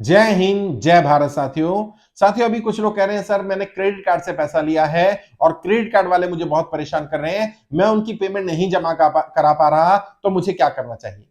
जय हिंद, जय भारत साथियों अभी कुछ लोग कह रहे हैं सर मैंने क्रेडिट कार्ड से पैसा लिया है और क्रेडिट कार्ड वाले मुझे बहुत परेशान कर रहे हैं, मैं उनकी पेमेंट नहीं जमा करा पा रहा, तो मुझे क्या करना चाहिए।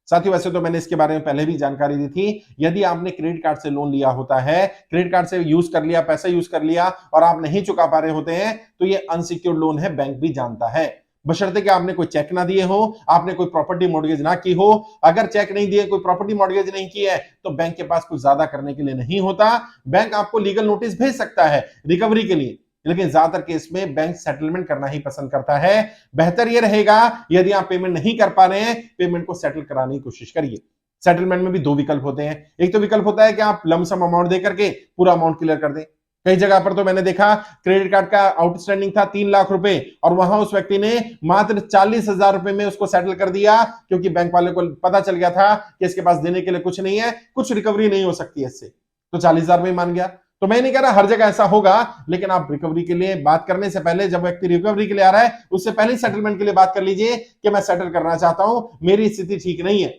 साथियों वैसे तो मैंने इसके बारे में पहले भी जानकारी दी थी। यदि आपने क्रेडिट कार्ड से लोन लिया होता है, क्रेडिट कार्ड से यूज कर लिया, पैसा यूज कर लिया और आप नहीं चुका पा रहे होते हैं, तो ये अनसिक्योर्ड लोन है, बैंक भी जानता है। बशर्ते कि आपने कोई चेक ना दिए हो, आपने कोई प्रॉपर्टी मॉर्गेज ना की हो। अगर चेक नहीं दिए, कोई प्रॉपर्टी मॉर्गेज नहीं की है, तो बैंक के पास कुछ ज्यादा करने के लिए नहीं होता। बैंक आपको लीगल नोटिस भेज सकता है रिकवरी के लिए, लेकिन ज्यादातर केस में बैंक सेटलमेंट करना ही पसंद करता है। बेहतर यह रहेगा यदि आप पेमेंट नहीं कर पा रहे हैं, पेमेंट को सेटल कराने की कोशिश करिए। सेटलमेंट में भी दो विकल्प होते हैं। एक तो विकल्प होता है कि आप लमसम अमाउंट देकर के पूरा अमाउंट क्लियर कर दें। कई जगह पर तो मैंने देखा क्रेडिट कार्ड का आउटस्टैंडिंग था 3 लाख रुपए और वहां उस व्यक्ति ने मात्र 40,000 रुपए में उसको सेटल कर दिया, क्योंकि बैंक वाले को पता चल गया था कि इसके पास देने के लिए कुछ नहीं है, कुछ रिकवरी नहीं हो सकती है इससे, तो 40,000 रुपए मान गया। तो मैं नहीं कह रहा हर जगह ऐसा होगा, लेकिन आप रिकवरी के लिए बात करने से पहले, जब व्यक्ति रिकवरी के लिए आ रहा है, उससे पहले सेटलमेंट के लिए बात कर लीजिए कि मैं सेटल करना चाहता हूं, मेरी स्थिति ठीक नहीं है।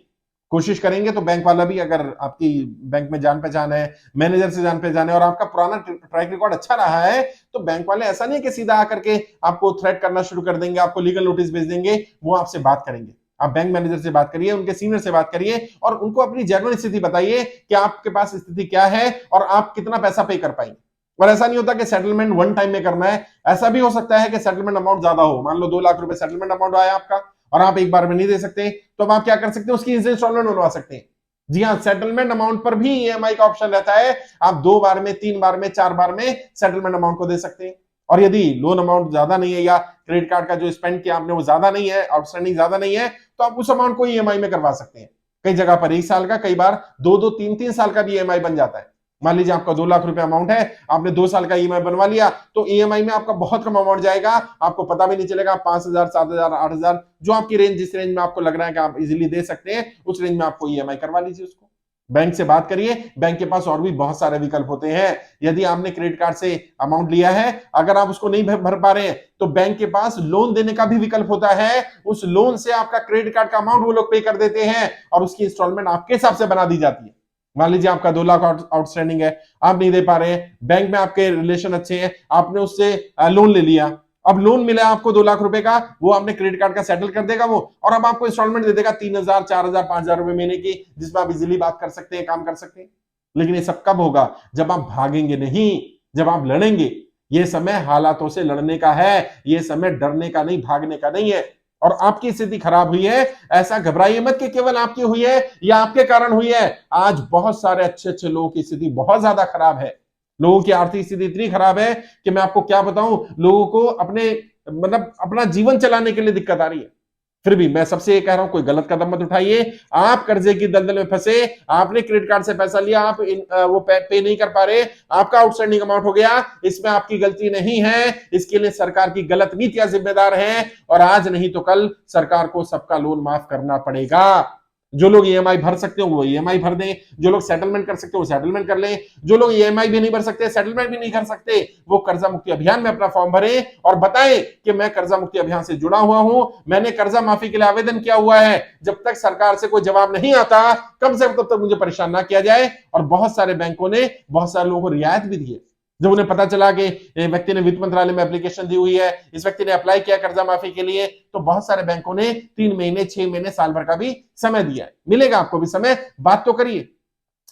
कोशिश करेंगे तो बैंक वाला भी, अगर आपकी बैंक में जान पहचान है, मैनेजर से जान पहचान है और आपका पुराना ट्रैक रिकॉर्ड अच्छा रहा है, तो बैंक वाले ऐसा नहीं कि सीधा आकर के आपको थ्रेट करना शुरू कर देंगे, आपको लीगल नोटिस भेज देंगे। वो आपसे बात करेंगे, आप बैंक मैनेजर से बात करिए, उनके सीनियर से बात करिए और उनको अपनी जेन्युइन स्थिति बताइए कि आपके पास स्थिति क्या है और आप कितना पैसा पे कर पाएंगे। और ऐसा नहीं होता कि सेटलमेंट वन टाइम में करना है। ऐसा भी हो सकता है कि सेटलमेंट अमाउंट ज्यादा हो, मान लो 2 लाख रुपए सेटलमेंट अमाउंट आया आपका और आप एक बार में नहीं दे सकते, तो अब आप क्या कर सकते हैं, उसकी इंस्टॉलमेंट बनवा सकते हैं। जी हाँ, सेटलमेंट अमाउंट पर भी ईएमआई का ऑप्शन रहता है। आप 2 बार में, 3 बार में, 4 बार में सेटलमेंट अमाउंट को दे सकते हैं। और यदि लोन अमाउंट ज्यादा नहीं है या क्रेडिट कार्ड का जो स्पेंड किया आपने वो ज्यादा नहीं है, आउटस्टैंडिंग ज्यादा नहीं है, तो आप उस अमाउंट को ईएमआई में करवा सकते हैं। कई जगह पर 1 साल का, कई बार 2-2, 3-3 साल का भी ईएमआई बन जाता है। मान लीजिए आपका 2 लाख रुपए अमाउंट है, आपने 2 साल का ईएमआई बनवा लिया, तो ईएमआई में आपका बहुत कम अमाउंट जाएगा, आपको पता भी नहीं चलेगा। 5,000, 7,000, 8,000, जो आपकी रेंज, जिस रेंज में आपको लग रहा है कि आप इजीली दे सकते हैं, उस रेंज में आपको ईएमआई करवा लीजिए उसको। बैंक से बात करिए, बैंक के पास और भी बहुत सारे विकल्प होते हैं। यदि आपने क्रेडिट कार्ड से अमाउंट लिया है, अगर आप उसको नहीं भर पा रहे हैं, तो बैंक के पास लोन देने का भी विकल्प होता है। उस लोन से आपका क्रेडिट कार्ड का अमाउंट वो लोग पे कर देते हैं और उसकी इंस्टॉलमेंट आपके हिसाब से बना दी जाती है। मान लीजिए आपका 2 लाख आउटस्टैंडिंग है, आप नहीं दे पा रहे हैं, बैंक में आपके रिलेशन अच्छे हैं, आपने उससे लोन ले लिया, अब लोन मिला आपको 2 लाख रुपए का, वो आपने क्रेडिट कार्ड का सेटल कर देगा वो, और अब आपको इंस्टॉलमेंट दे देगा 3,000, 4,000, 5,000 रुपए महीने की, जिसमें आप इजिली बात कर सकते हैं, काम कर सकते हैं। लेकिन ये सब कब होगा? जब आप भागेंगे नहीं, जब आप लड़ेंगे। ये समय हालातों से लड़ने का है, ये समय डरने का नहीं, भागने का नहीं है। और आपकी स्थिति खराब हुई है, ऐसा घबराइए मत कि केवल आपकी हुई है या आपके कारण हुई है। आज बहुत सारे अच्छे अच्छे लोगों की स्थिति बहुत ज्यादा खराब है। लोगों की आर्थिक स्थिति इतनी खराब है कि मैं आपको क्या बताऊं, लोगों को अपने मतलब अपना जीवन चलाने के लिए दिक्कत आ रही है। फिर भी मैं सबसे ये कह रहा हूं, कोई गलत कदम मत उठाइए। आप कर्जे की दलदल में फंसे, आपने क्रेडिट कार्ड से पैसा लिया, आप वो पे नहीं कर पा रहे, आपका आउटस्टैंडिंग अमाउंट हो गया, इसमें आपकी गलती नहीं है, इसके लिए सरकार की गलत नीतियां जिम्मेदार हैं। और आज नहीं तो कल सरकार को सबका लोन माफ करना पड़ेगा। जो लोग ईएमआई भर सकते हो वो ईएमआई भर दें, जो लोग सेटलमेंट कर सकते हो वो सेटलमेंट कर लें, जो लोग ईएमआई भी नहीं भर सकते, सेटलमेंट भी नहीं कर सकते, वो कर्जा मुक्ति अभियान में अपना फॉर्म भरें और बताएं कि मैं कर्जा मुक्ति अभियान से जुड़ा हुआ हूं, मैंने कर्जा माफी के लिए आवेदन किया हुआ है। जब तक सरकार से कोई जवाब नहीं आता, कम से कम तब तक मुझे परेशान ना किया जाए। और बहुत सारे बैंकों ने बहुत सारे लोगों को रियायत भी दी है। जब उन्हें पता चला कि व्यक्ति ने वित्त मंत्रालय में एप्लीकेशन दी हुई है, इस व्यक्ति ने अप्लाई किया कर्जा माफी के लिए, तो बहुत सारे बैंकों ने 3 महीने, 6 महीने, साल भर का भी समय दिया है। मिलेगा आपको भी समय, बात तो करिए।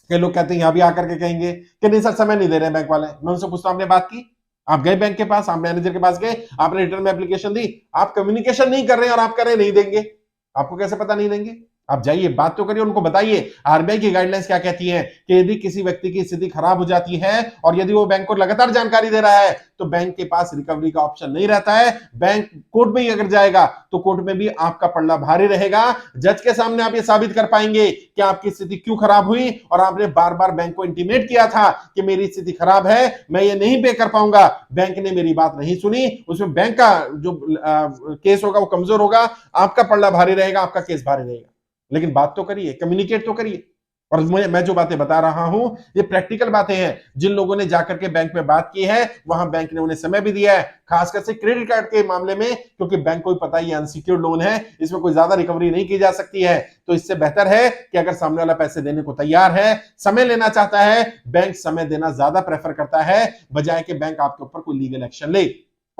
कई लोग कहते हैं यहां भी आकर के कहेंगे कि नहीं सर समय नहीं दे रहे बैंक वाले। मैं उनसे पूछता हूं, आपने बात की? आप गए बैंक के पास, आप मैनेजर के पास गए, आपने रिटर्न में एप्लीकेशन दी, आप कम्युनिकेशन नहीं कर रहे हैं और आप कह रहे नहीं देंगे। आपको कैसे पता नहीं देंगे? आप जाइए, बात तो करिए, उनको बताइए आरबीआई की गाइडलाइंस क्या कहती है कि यदि किसी व्यक्ति की स्थिति खराब हो जाती है और यदि वो बैंक को लगातार जानकारी दे रहा है, तो बैंक के पास रिकवरी का ऑप्शन नहीं रहता है। बैंक कोर्ट में ही अगर जाएगा तो कोर्ट में भी आपका पल्ला भारी रहेगा। जज के सामने आप ये साबित कर पाएंगे कि आपकी स्थिति क्यों खराब हुई और आपने बार बार बैंक को इंटीमेट किया था कि मेरी स्थिति खराब है, मैं ये नहीं पे कर पाऊंगा, बैंक ने मेरी बात नहीं सुनी। उसमें बैंक का जो केस होगा वो कमजोर होगा, आपका पल्ला भारी रहेगा, आपका केस भारी रहेगा। लेकिन बात तो करिए, कम्युनिकेट तो करिए। और मैं जो बातें बता रहा हूं ये प्रैक्टिकल बातें हैं। जिन लोगों ने जाकर के बैंक में बात की है वहां बैंक ने उन्हें समय भी दिया है, खासकर से क्रेडिट कार्ड के मामले में, क्योंकि बैंक को भी पता है ये अनसिक्योर्ड लोन है, इसमें कोई ज्यादा रिकवरी नहीं की जा सकती है। तो इससे बेहतर है कि अगर सामने वाला पैसे देने को तैयार है, समय लेना चाहता है, बैंक समय देना ज्यादा प्रेफर करता है बजाय कि बैंक आपके ऊपर कोई लीगल एक्शन ले।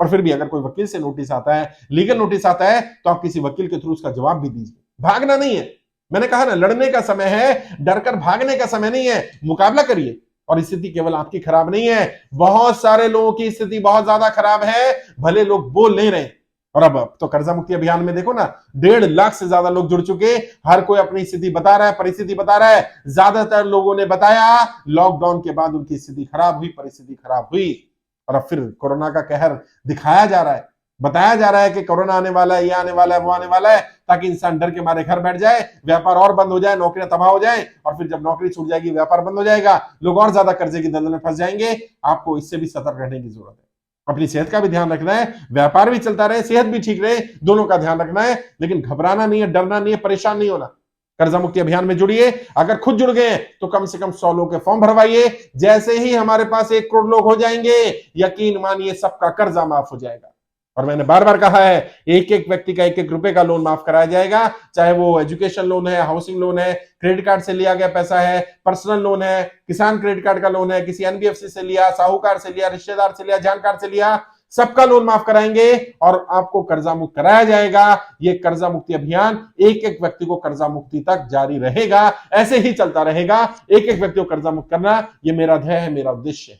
और फिर भी अगर कोई वकील से नोटिस आता है, लीगल नोटिस आता है, तो आप किसी वकील के थ्रू उसका जवाब भी दीजिए। भागना नहीं है, मैंने कहा ना, लड़ने का समय है, डरकर भागने का समय नहीं है, मुकाबला करिए। और स्थिति केवल आपकी खराब नहीं है, बहुत सारे लोगों की स्थिति बहुत ज्यादा खराब है, भले लोग बोल नहीं रहे। और अब तो कर्जा मुक्ति अभियान में देखो ना, 1.5 लाख से ज्यादा लोग जुड़ चुके, हर कोई अपनी स्थिति बता रहा है, परिस्थिति बता रहा है। ज्यादातर लोगों ने बताया लॉकडाउन के बाद उनकी स्थिति खराब हुई, परिस्थिति खराब हुई। और अब फिर कोरोना का कहर दिखाया जा रहा है, बताया जा रहा है कि कोरोना आने वाला है, ये आने वाला है, वो आने वाला है, ताकि इंसान डर के मारे घर बैठ जाए, व्यापार और बंद हो जाए, नौकरियां तबाह हो जाए, और फिर जब नौकरी छूट जाएगी, व्यापार बंद हो जाएगा, लोग और ज्यादा कर्जे की दलदल में फंस जाएंगे। आपको इससे भी सतर्क रहने की जरूरत है। अपनी सेहत का भी ध्यान रखना है, व्यापार भी चलता रहे, सेहत भी ठीक रहे, दोनों का ध्यान रखना है। लेकिन घबराना नहीं है, डरना नहीं है, परेशान नहीं होना। कर्जा मुक्ति अभियान में जुड़िए। अगर खुद जुड़ गए तो कम से कम 100 लोग के फॉर्म भरवाइए। जैसे ही हमारे पास 1 करोड़ लोग हो जाएंगे, यकीन मानिए सबका कर्जा माफ हो जाएगा। और मैंने बार बार कहा है, एक एक व्यक्ति का 1-1 रुपए का लोन माफ कराया जाएगा, चाहे वो एजुकेशन लोन है, हाउसिंग लोन है, क्रेडिट कार्ड से लिया गया पैसा है, पर्सनल लोन है, किसान क्रेडिट कार्ड का लोन है, किसी एनबीएफसी से लिया, साहूकार से लिया, रिश्तेदार से लिया, जानकार से लिया, सबका लोन माफ कराएंगे और आपको कर्जा मुक्त कराया जाएगा। ये कर्जा मुक्ति अभियान एक एक व्यक्ति को कर्जा मुक्ति तक जारी रहेगा, ऐसे ही चलता रहेगा। एक एक व्यक्ति को कर्जा मुक्त करना, ये मेरा ध्येय है, मेरा उद्देश्य है।